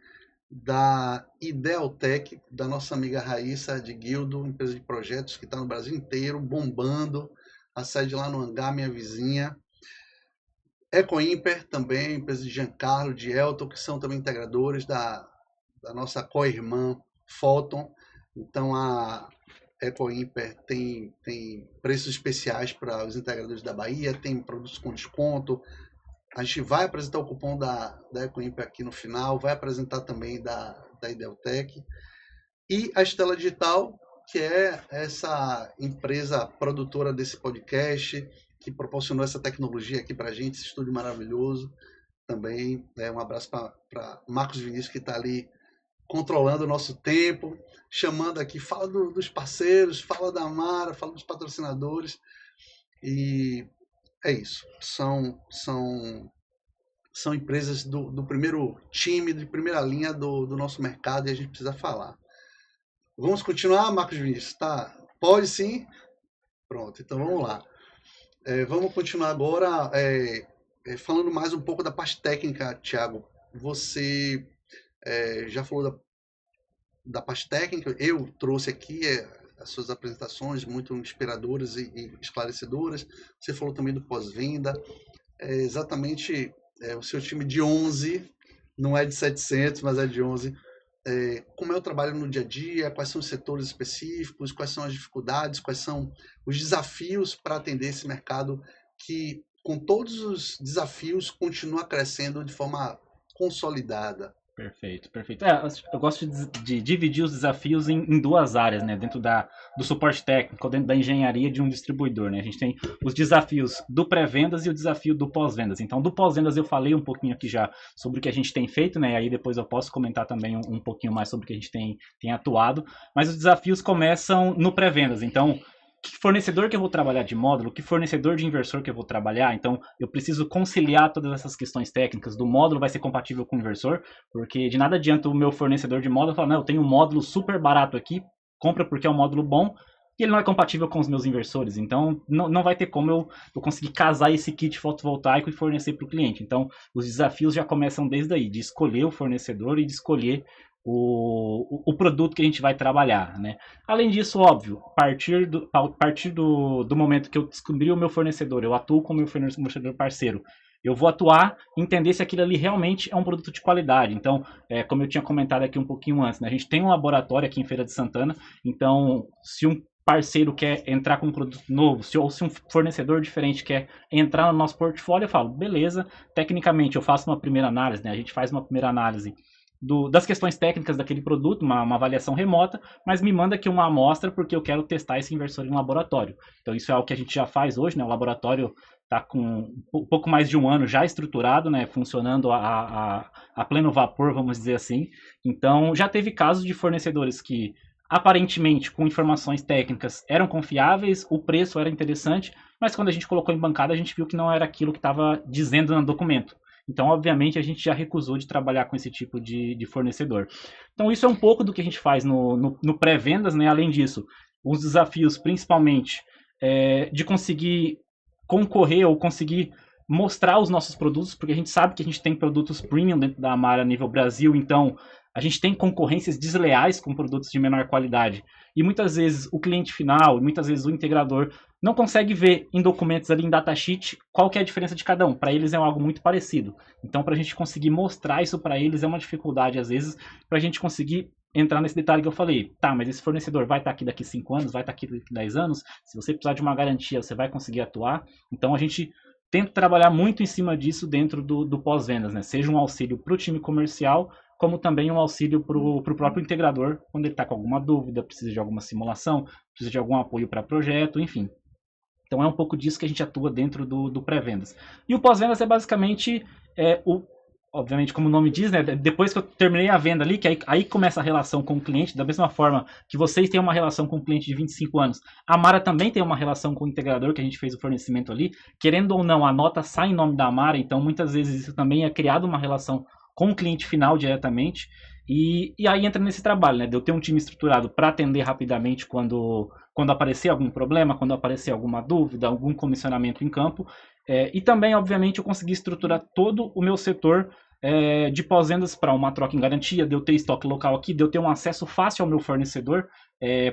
da Idealtec, da nossa amiga Raíssa de Guildo, empresa de projetos que está no Brasil inteiro, bombando. A sede lá no Hangar, minha vizinha. Ecoimper também, empresa de Giancarlo, de Elton, que são também integradores da nossa co-irmã Photon. Então a Ecoimper tem preços especiais para os integradores da Bahia, tem produtos com desconto. A gente vai apresentar o cupom da Ecoimper aqui no final, vai apresentar também da Idealtec. E a Estela Digital, que é essa empresa produtora desse podcast, que proporcionou essa tecnologia aqui para a gente, esse estúdio maravilhoso. Também um abraço para Marcos Vinícius, que está ali controlando o nosso tempo, chamando aqui, fala dos parceiros, fala da Mara, fala dos patrocinadores. E é isso. São empresas do primeiro time, de primeira linha do nosso mercado, e a gente precisa falar. Vamos continuar, Marcos Vinícius? Tá? Pode sim? Pronto, então vamos lá. Vamos continuar agora falando mais um pouco da parte técnica, Thiago. Você já falou da parte técnica, eu trouxe aqui as suas apresentações muito inspiradoras e esclarecedoras. Você falou também do pós-venda. Exatamente, o seu time de 11, não é de 700, mas é de 11. Como é o trabalho no dia a dia, quais são os setores específicos, quais são as dificuldades, quais são os desafios para atender esse mercado que, com todos os desafios, continua crescendo de forma consolidada. Perfeito, perfeito. Eu gosto de dividir os desafios em duas áreas, né? Dentro do suporte técnico, dentro da engenharia de um distribuidor, né? A gente tem os desafios do pré-vendas e o desafio do pós-vendas. Então, do pós-vendas eu falei um pouquinho aqui já sobre o que a gente tem feito, né? Aí depois eu posso comentar também um pouquinho mais sobre o que a gente tem atuado. Mas os desafios começam no pré-vendas. Então, que fornecedor que eu vou trabalhar de módulo, que fornecedor de inversor que eu vou trabalhar, então eu preciso conciliar todas essas questões técnicas do módulo vai ser compatível com o inversor, porque de nada adianta o meu fornecedor de módulo falar, não, eu tenho um módulo super barato aqui, compra porque é um módulo bom, e ele não é compatível com os meus inversores, então não vai ter como eu conseguir casar esse kit fotovoltaico e fornecer para o cliente. Então os desafios já começam desde aí, de escolher o fornecedor e de escolher o produto que a gente vai trabalhar, né? Além disso, óbvio, a partir do momento que eu descobri o meu fornecedor, eu atuo como meu fornecedor parceiro, eu vou atuar e entender se aquilo ali realmente é um produto de qualidade. Então, como eu tinha comentado aqui um pouquinho antes, né? A gente tem um laboratório aqui em Feira de Santana, então se um parceiro quer entrar com um produto novo, ou se um fornecedor diferente quer entrar no nosso portfólio, eu falo, beleza, tecnicamente eu faço uma primeira análise, né? A gente faz uma primeira análise das questões técnicas daquele produto, uma avaliação remota, mas me manda aqui uma amostra porque eu quero testar esse inversor em laboratório. Então isso é algo que a gente já faz hoje, né? O laboratório está com um pouco mais de um ano já estruturado, né? Funcionando a pleno vapor, vamos dizer assim. Então já teve casos de fornecedores que aparentemente com informações técnicas eram confiáveis, o preço era interessante, mas quando a gente colocou em bancada a gente viu que não era aquilo que estava dizendo no documento. Então, obviamente, a gente já recusou de trabalhar com esse tipo de fornecedor. Então, isso é um pouco do que a gente faz no pré-vendas, né? Além disso, os desafios, principalmente, de conseguir concorrer ou conseguir mostrar os nossos produtos, porque a gente sabe que a gente tem produtos premium dentro da Amara a nível Brasil, então a gente tem concorrências desleais com produtos de menor qualidade. E muitas vezes o cliente final, muitas vezes o integrador, não consegue ver em documentos ali em datasheet qual que é a diferença de cada um. Para eles é algo muito parecido. Então, para a gente conseguir mostrar isso para eles é uma dificuldade, às vezes, para a gente conseguir entrar nesse detalhe que eu falei. Tá, mas esse fornecedor vai estar aqui daqui 5 anos, vai estar aqui daqui 10 anos. Se você precisar de uma garantia, você vai conseguir atuar. Então, a gente tenta trabalhar muito em cima disso dentro do pós-vendas, né? Seja um auxílio para o time comercial, como também um auxílio para o próprio integrador, quando ele está com alguma dúvida, precisa de alguma simulação, precisa de algum apoio para projeto, enfim. Então é um pouco disso que a gente atua dentro do pré-vendas. E o pós-vendas é basicamente, obviamente como o nome diz, né, depois que eu terminei a venda ali, que aí começa a relação com o cliente, da mesma forma que vocês têm uma relação com o cliente de 25 anos, a Amara também tem uma relação com o integrador, que a gente fez o fornecimento ali, querendo ou não, a nota sai em nome da Amara, então muitas vezes isso também é criado uma relação com o cliente final diretamente, e aí entra nesse trabalho, né, de eu ter um time estruturado para atender rapidamente quando aparecer algum problema, quando aparecer alguma dúvida, algum comissionamento em campo, e também, obviamente, eu consegui estruturar todo o meu setor de pós-vendas para uma troca em garantia, de eu ter estoque local aqui, de eu ter um acesso fácil ao meu fornecedor,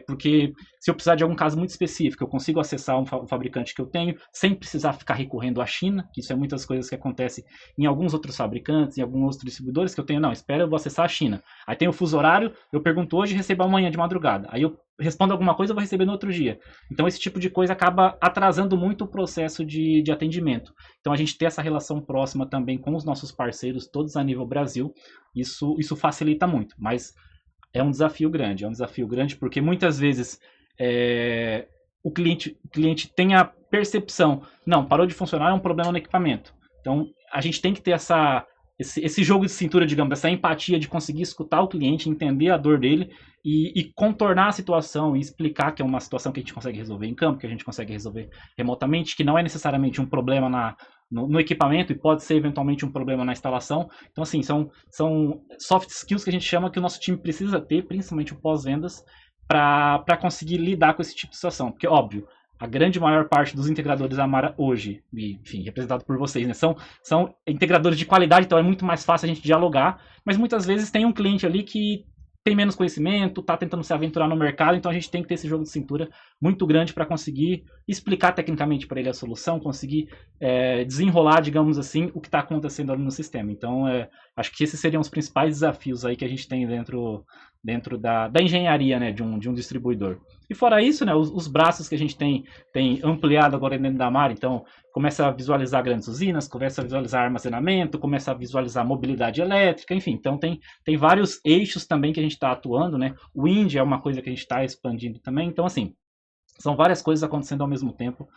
porque se eu precisar de algum caso muito específico, eu consigo acessar um fabricante que eu tenho, sem precisar ficar recorrendo à China, que isso é muitas coisas que acontecem em alguns outros fabricantes, em alguns outros distribuidores, que eu tenho, não, espera, eu vou acessar a China. Aí tem o fuso horário, eu pergunto hoje e recebo amanhã de madrugada. Aí eu respondo alguma coisa, eu vou receber no outro dia. Então esse tipo de coisa acaba atrasando muito o processo de atendimento. Então a gente ter essa relação próxima também com os nossos parceiros, todos a nível Brasil, isso facilita muito, mas é um desafio grande porque muitas vezes o cliente tem a percepção, não, parou de funcionar, é um problema no equipamento. Então a gente tem que ter esse jogo de cintura, digamos, essa empatia de conseguir escutar o cliente, entender a dor dele e contornar a situação e explicar que é uma situação que a gente consegue resolver em campo, que a gente consegue resolver remotamente, que não é necessariamente um problema no equipamento e pode ser eventualmente um problema na instalação. Então, assim, são soft skills que a gente chama que o nosso time precisa ter, principalmente o pós-vendas, para conseguir lidar com esse tipo de situação. Porque, óbvio, a grande maior parte dos integradores da Amara hoje, enfim, representado por vocês, né, são integradores de qualidade, então é muito mais fácil a gente dialogar, mas muitas vezes tem um cliente ali que tem menos conhecimento, está tentando se aventurar no mercado, então a gente tem que ter esse jogo de cintura muito grande para conseguir explicar tecnicamente para ele a solução, conseguir desenrolar, digamos assim, o que está acontecendo ali no sistema. Então, acho que esses seriam os principais desafios aí que a gente tem dentro da engenharia, né, de um distribuidor. E fora isso, né, os braços que a gente tem ampliado agora dentro da Amara, então começa a visualizar grandes usinas, começa a visualizar armazenamento, começa a visualizar mobilidade elétrica, enfim, então tem vários eixos também que a gente está atuando, né, o Wind é uma coisa que a gente está expandindo também, então assim, são várias coisas acontecendo ao mesmo tempo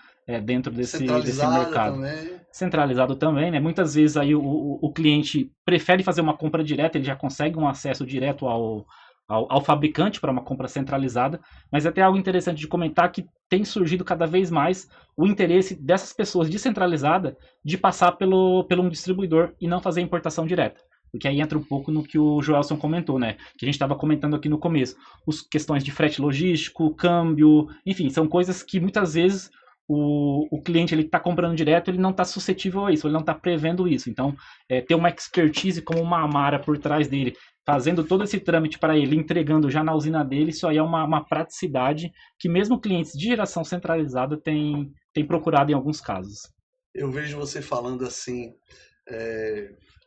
dentro desse mercado. Também. Centralizado também, né? Muitas vezes aí o cliente prefere fazer uma compra direta, ele já consegue um acesso direto ao fabricante para uma compra centralizada, mas é até algo interessante de comentar que tem surgido cada vez mais o interesse dessas pessoas descentralizadas de passar pelo um distribuidor e não fazer importação direta. Porque aí entra um pouco no que o Joelson comentou, né? Que a gente estava comentando aqui no começo. As questões de frete logístico, câmbio, enfim, são coisas que muitas vezes o cliente ele está comprando direto, ele não está suscetível a isso, ele não está prevendo isso. Então, ter uma expertise como uma Amara por trás dele, fazendo todo esse trâmite para ele, entregando já na usina dele, isso aí é uma praticidade que mesmo clientes de geração centralizada têm procurado em alguns casos. Eu vejo você falando assim,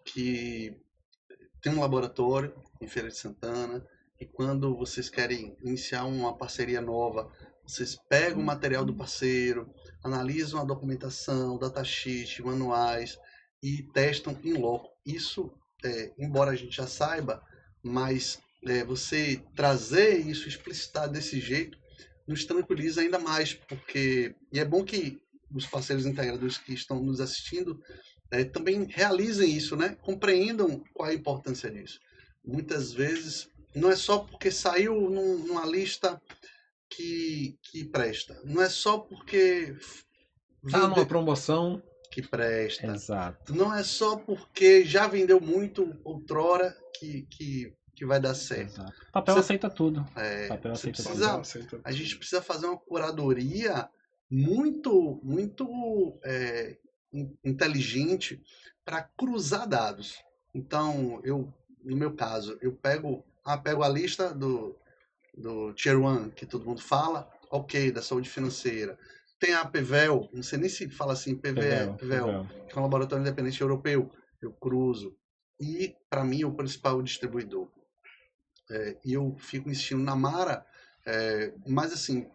que tem um laboratório em Feira de Santana e quando vocês querem iniciar uma parceria nova, vocês pegam o material do parceiro, analisam a documentação, datasheet, manuais e testam em loco. Isso, embora a gente já saiba, mas você trazer isso, explicitar desse jeito, nos tranquiliza ainda mais, porque e é bom que os parceiros integradores que estão nos assistindo também realizem isso, né? Compreendam qual é a importância disso. Muitas vezes não é só porque saiu numa lista que presta, não é só porque tá numa promoção que presta. Exato. Não é só porque já vendeu muito outrora que vai dar certo. Exato. O papel aceita tudo. Papel aceita tudo. A gente precisa fazer uma curadoria muito inteligente para cruzar dados. Então, no meu caso, eu pego a lista do Tier 1, que todo mundo fala, ok, da saúde financeira. Tem a PVEL, não sei nem se fala assim, PVEL, que é um laboratório independente europeu. Eu cruzo. E, para mim, o principal distribuidor. E eu fico insistindo na Amara, mas assim,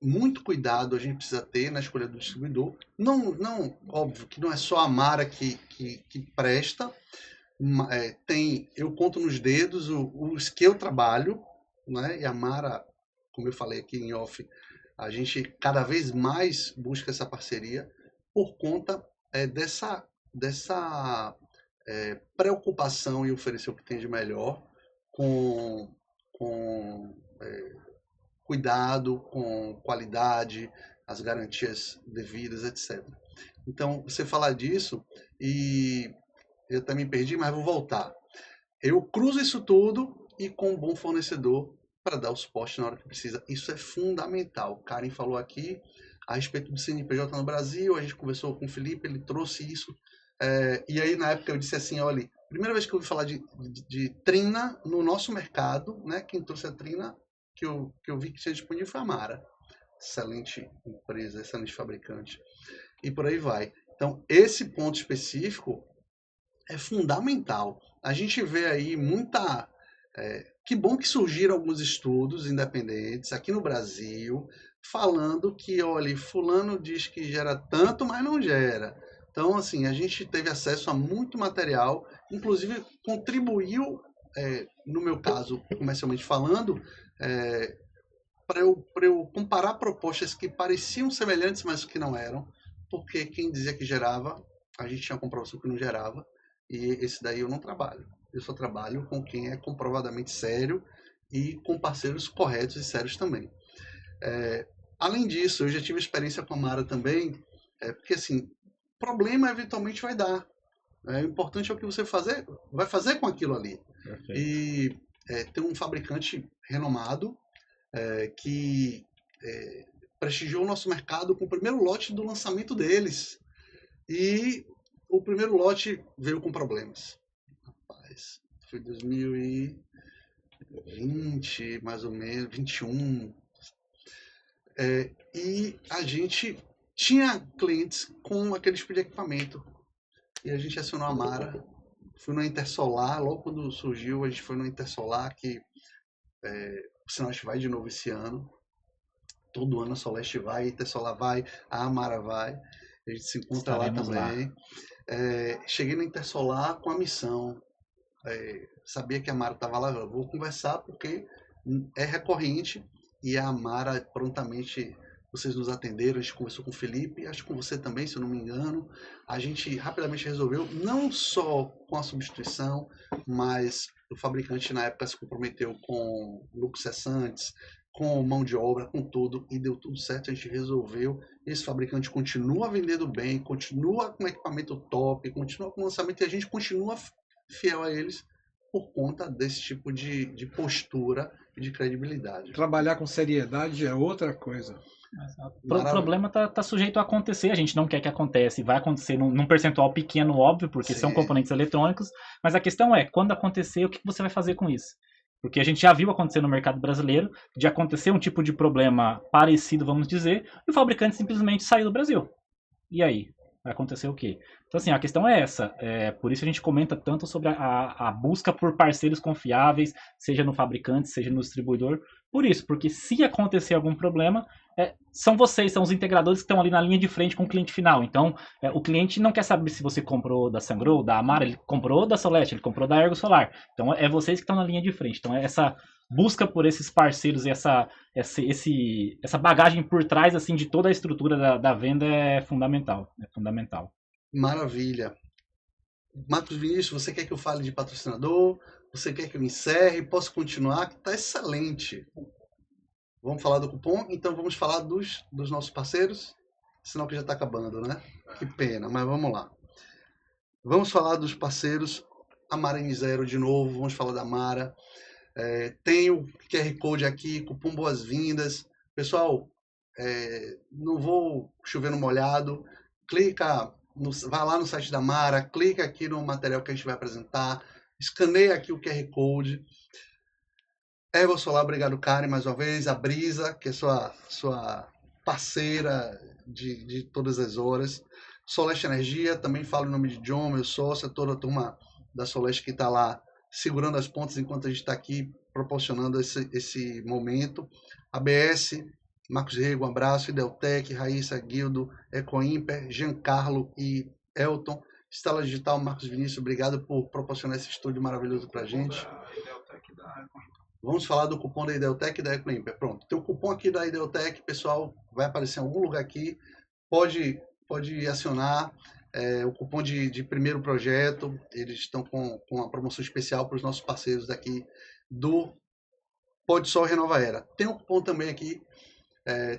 muito cuidado a gente precisa ter na escolha do distribuidor. Não, óbvio que não é só a Amara que presta. Eu conto nos dedos os que eu trabalho, né? E a Amara, como eu falei aqui em off, a gente cada vez mais busca essa parceria por conta dessa preocupação em oferecer o que tem de melhor, com cuidado, com qualidade, as garantias devidas, etc. Então, você falar disso, e eu até me perdi, mas vou voltar. Eu cruzo isso tudo e com um bom fornecedor para dar o suporte na hora que precisa. Isso é fundamental. O Karen falou aqui a respeito do CNPJ no Brasil, a gente conversou com o Felipe, ele trouxe isso. E aí, na época, eu disse assim, olha, primeira vez que eu ouvi falar de Trina no nosso mercado, né? Quem trouxe a Trina, que eu vi que tinha disponível foi a Amara. Excelente empresa, excelente fabricante. E por aí vai. Então, esse ponto específico é fundamental. A gente vê aí muita... que bom que surgiram alguns estudos independentes aqui no Brasil, falando que, olha, fulano diz que gera tanto, mas não gera. Então, assim, a gente teve acesso a muito material, inclusive contribuiu, no meu caso, comercialmente falando, para eu comparar propostas que pareciam semelhantes, mas que não eram, porque quem dizia que gerava, a gente tinha comprovação que não gerava, e esse daí eu não trabalho. Eu só trabalho com quem é comprovadamente sério e com parceiros corretos e sérios também. Além disso, eu já tive experiência com a Amara também, porque assim, problema eventualmente vai dar. O importante é o que você vai fazer com aquilo ali. Perfeito. E tem um fabricante renomado que prestigiou o nosso mercado com o primeiro lote do lançamento deles. E o primeiro lote veio com problemas. Rapaz, foi 2000 e... 20, mais ou menos, 21. E a gente tinha clientes com aquele tipo de equipamento. E a gente acionou a Mara. Fui no Intersolar, logo quando surgiu, a gente foi no Intersolar, que por sinal a gente vai de novo esse ano. Todo ano a Soleste vai, a Intersolar vai, a Amara vai. A gente se encontra Estaremos lá também. Cheguei no Intersolar com a missão. Sabia que a Amara estava lá, eu vou conversar porque é recorrente. E a Amara prontamente, vocês nos atenderam, a gente conversou com o Felipe, acho que com você também, se eu não me engano. A gente rapidamente resolveu, não só com a substituição, mas o fabricante na época se comprometeu com lucros cessantes, com mão de obra, com tudo, e deu tudo certo, a gente resolveu. Esse fabricante continua vendendo bem, continua com equipamento top, continua com lançamento, e a gente continua fiel a eles por conta desse tipo de postura e de credibilidade. Trabalhar com seriedade é outra coisa. O problema tá sujeito a acontecer, a gente não quer que aconteça, vai acontecer num percentual pequeno, óbvio, porque são componentes eletrônicos, mas a questão é, quando acontecer, o que você vai fazer com isso? Porque a gente já viu acontecer no mercado brasileiro, de acontecer um tipo de problema parecido, vamos dizer, e o fabricante simplesmente saiu do Brasil. E aí? Vai acontecer o quê? Então, assim, a questão é essa. Por isso a gente comenta tanto sobre a busca por parceiros confiáveis, seja no fabricante, seja no distribuidor. Por isso, porque se acontecer algum problema, são vocês, são os integradores que estão ali na linha de frente com o cliente final. Então, o cliente não quer saber se você comprou da Sungrow, da Amara, ele comprou da Soleste, ele comprou da Ergo Solar. Então, é vocês que estão na linha de frente. Então, essa busca por esses parceiros e essa bagagem por trás assim de toda a estrutura da venda é fundamental. Maravilha. Marcos Vinícius, você quer que eu fale de patrocinador? Você quer que eu encerre? Posso continuar? Que tá excelente. Vamos falar do cupom? Então vamos falar dos nossos parceiros? Sinal que já está acabando, né? Que pena, mas vamos lá. Vamos falar dos parceiros. A Mara N0 de novo, vamos falar da Mara. Tem o QR Code aqui, cupom boas-vindas. Pessoal, não vou chover no molhado. Vai lá no site da Mara, clica aqui no material que a gente vai apresentar, escaneia aqui o QR Code. Ergo Solar, obrigado, Karen, mais uma vez. A Brisa, que é sua parceira de todas as horas. Soleste Energia, também falo em nome de John, meu sócio, toda a turma da Soleste que está lá segurando as pontas enquanto a gente está aqui proporcionando esse momento. ABS, Marcos Rego, um abraço. Ideltec, Raíssa, Guildo, Ecoimper, Giancarlo e Elton. Estela Digital, Marcos Vinícius, obrigado por proporcionar esse estúdio maravilhoso para a gente. Vamos falar do cupom da Ideltec e da Ecoimper. Pronto, tem o cupom aqui da Ideltec, pessoal, vai aparecer em algum lugar aqui. Pode acionar. O cupom de primeiro projeto, eles estão com uma promoção especial para os nossos parceiros daqui do Pode Sol Renova Era. Tem um cupom também aqui,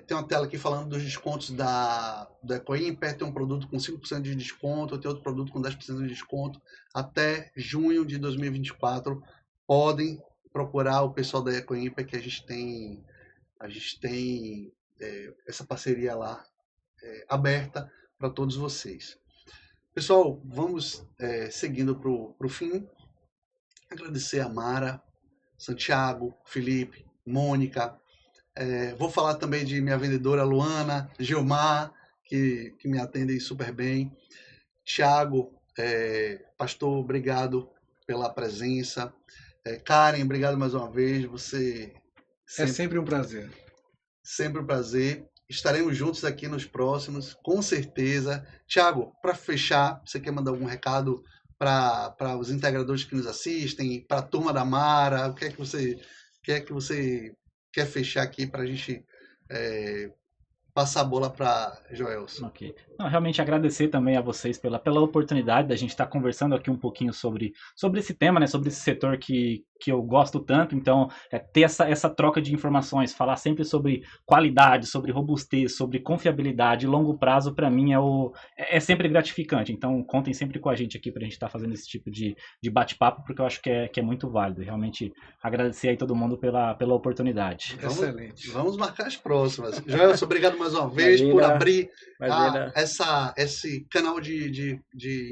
tem uma tela aqui falando dos descontos da Ecoimper, tem um produto com 5% de desconto, tem outro produto com 10% de desconto, até junho de 2024. Podem procurar o pessoal da Ecoimper, que a gente tem essa parceria lá aberta para todos vocês. Pessoal, vamos seguindo para o fim. Agradecer a Mara, Santiago, Felipe, Mônica. Vou falar também de minha vendedora Luana, Gilmar, que me atendem super bem. Thiago, pastor, obrigado pela presença. Karen, obrigado mais uma vez. Você é sempre um prazer. Sempre um prazer. Estaremos juntos aqui nos próximos, com certeza. Thiago, para fechar, você quer mandar algum recado para os integradores que nos assistem, para a turma da Mara? O que é que você quer fechar aqui para a gente passar a bola para Joelson? Ok. Não, realmente agradecer também a vocês pela oportunidade da gente estar conversando aqui um pouquinho sobre esse tema, né, sobre esse setor que eu gosto tanto. Então, ter essa troca de informações, falar sempre sobre qualidade, sobre robustez, sobre confiabilidade, longo prazo, para mim é sempre gratificante. Então, contem sempre com a gente aqui para a gente estar fazendo esse tipo de bate-papo, porque eu acho que é muito válido. Realmente agradecer aí todo mundo pela oportunidade. Excelente. Vamos marcar as próximas. Joelson, obrigado mais uma vez por abrir esse canal de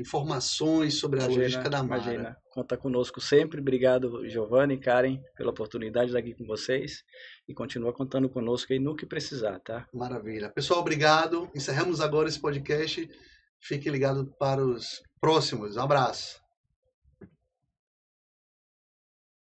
informações sobre a logística da Mara. conta conosco sempre. Obrigado, Giovanni e Karen, pela oportunidade de estar aqui com vocês. E continua contando conosco aí no que precisar, tá? Maravilha. Pessoal, obrigado. Encerramos agora esse podcast. Fique ligado para os próximos. Um abraço.